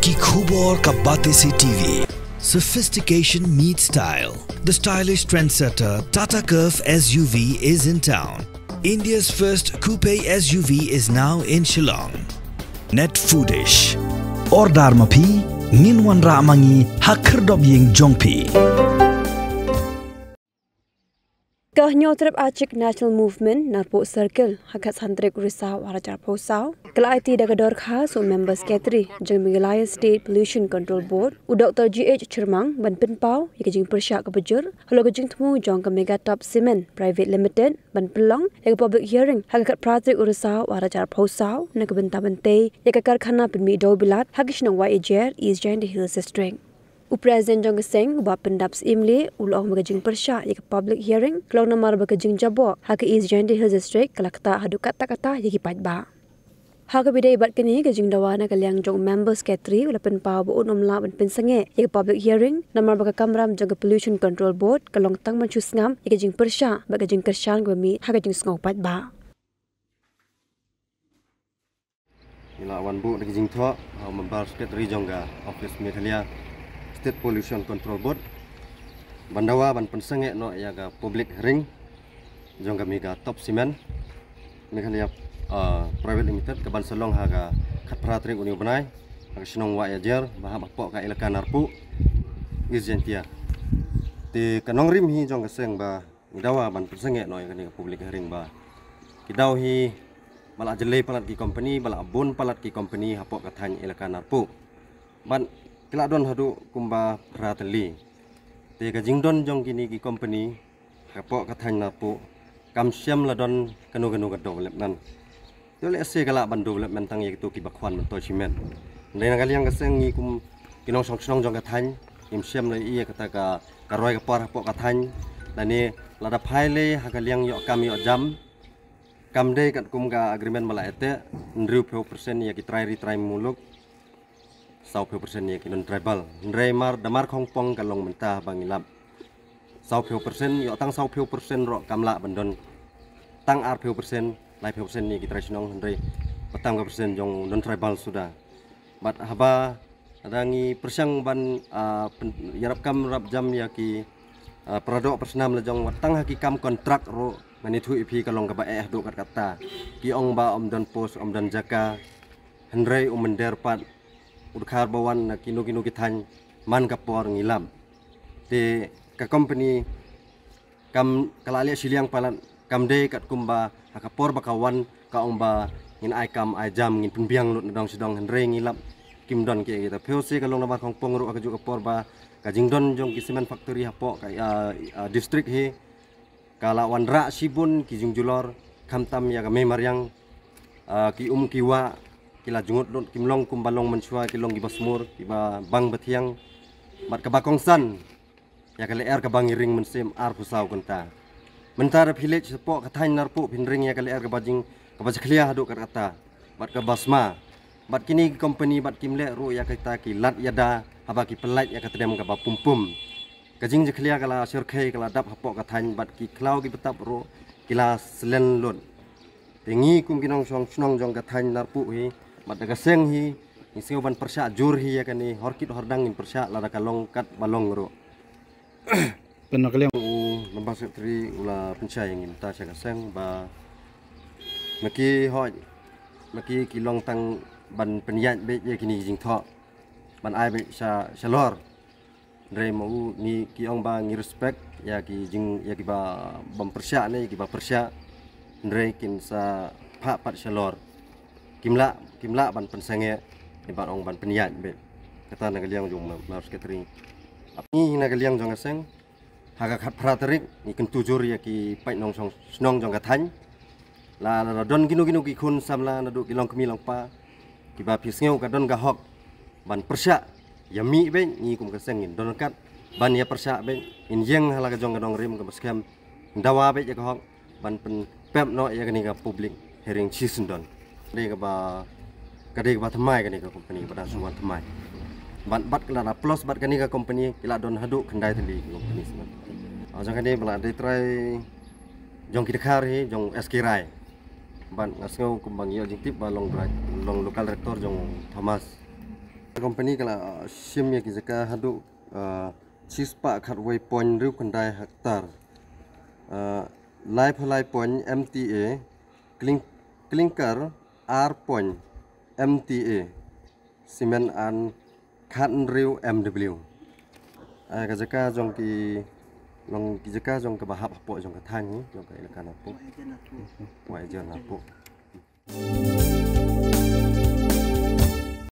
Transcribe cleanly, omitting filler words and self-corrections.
की खूब और का बातें से TV. Sophistication meets style. The stylish trendsetter Tata Curve SUV is in town. India's first coupe SUV is now in Shillong. Net Foodish. Ordar mapi nginwan ramangi hakrdob ying jongpi. Kehnyotrep Acik National Movement Narpok Circle hakat santrik urisau warajar posau kelaiti dagador khas members Ketri jeng Meghalaya State Pollution Control Board u Dr. GH Chermang ban pinpau yakajing persyak kebejur halo kajing temu jong ke Mega Top Cement Private Limited ban pelong yak public hearing hakat pratrik urisau warajar posau na kebenta-bente yak karkhana pinmi do bilat hagishnang YAJR East Jandi Hills District. Presiden Jong Seng ubah pendaps imli ulah magajing persya yak public hearing kalau namar bagajing jabo hak East Jandi Hills District kalakta hadu kata-kata yaki patba. Hak bidai ibat kini gajing dawana kaliang jong members Ketri ulah penpau bu nomla ban pensange yak public hearing namar bagakamram jong Pollution Control Board kalong tang mancus ngam yakajing persya bagajing kersyan gami hakajing ngau patba. Ila wan bu gajing tho members Ketri jongga office Meghalaya State Pollution Control Board bandawa ban pensange no yaga public hearing jongga Mega Top Cement Meghalaya Private Limited ke ban selong haga khatpratri uni benai haga sinong YAJR bahab pok ka ilaka narpu izentia ti kanong rim hi jongga seng ba dawa ban pensange no yaga ni public hearing ba kidau hi bala jelai palat ki company bala bun palat ki company hapok kathan ilaka narpu ban kila don hadu kumba prateli te ka jingdon jong kini ki company hapok kathan narpu kam siam la don kanu ka development to le se kala ban development tang yek tu ki bakwan man to cement ndai na kaliang ka seng ni kum kinong song jong kathan im siam le i kata ka karoi ka par hapok kathan lani lada phaile hakaliang yo kam yo jam kam de kat kum ka agreement mala ete ndriu 10% ya ki try muluk 20% ya ki non tribal ndrei mar damar khongpong kalong mentah bangilap 20% yo tang 20% ro kamla bandon tang ar 20% lai 20% ni ki tradisional ndrei petang ka persen jong non tribal sudah bat haba adangi persyang ban yarap kam rap jam ya ki produk persnam la jong watang hakikam kontrak ro mani thu ipi kalong ka ba do kata ki ong ba om don pos om don jaka hendrei umender pat udkhar bawan na kinu kithan man kapor ngilam te ka company kam kalali siliang palan kam de kat kumba hakapor bakawan ka ong ba ngin ai kam ai jam ngin pembiang lut nadong sidong hendrei ngilap kim don ki kita POC kalong na ba khong pong ru akaju kapor ba ka jingdon jong ki cement factory hapok ka district he kala wanra sibun ki jungjulor khamtam ya ka memaryang ki kiwa kila jungut lut kimlong kumbalong mensua kilong gi basmur kiba bang batiang bat ka bakongsan ya kale er ka bangiring mensim ar pusau kenta mentara village sepok kathain narpu pinring ya kale er ka bajing ka bajkhlia hadu kata bat ka basma bat kini company bat kimle ru ya kita ki lat yada haba ki pelat ya katadem ka ba pumpum kajing jkhlia kala surkhei kala dap hapok kathain bat ki klau ki betap ru kila selen lut tengi kum kinong snong jong kathain narpu hi mat daga seng hi isiu ban persya jur hi ya kani horkit hordang in persya lada kalong kat balong ro penak kaliang membas tri ula pencai ngin ta sya seng ba maki hoj maki kilong tang ban penyat be ye kini jing tho ban ai be sya lor dre mau ni ki ong ba ngi respect ya ki jing ya ki ba bam persya ne ki ba persya dre kin sa pha pat sya lor kimla ban pensange ni ban ong ban penyat be kata na kaliang jong mas catering apni na kaliang jong aseng haga khat praterik ni ken tujur ya ki pai nong song snong jong kathan la don ginu ki khun samla na du kilong kemi long pa ki ba pisngeu ka don ga hok ban persya yami be ni kum ka sengin don kat ban ya persya be in yeng hala ka jong ka dong rim ka baskem dawa be ya ka hok ban pen pep no ya ni ka public hearing season don ni ka ba kade ka ba thamai ka ni ka company pada semua thamai ban bat kala plus bat ka ni ka company kila don hadu khandai thali company semen jong kani bala dai try jong kita khar hi jong SK Rai ban ngasngau kumbang yo jing tip ba long lokal rektor jong Thomas Company kala sim ya kijaka hadu chispa khatway point riu kandai hektar live point MTA clinker R point MTA cement an khan riu MW kijaka jong ki long kijaka jong ka bahap po jong ka thang jong ka ilakan apo wa jan apo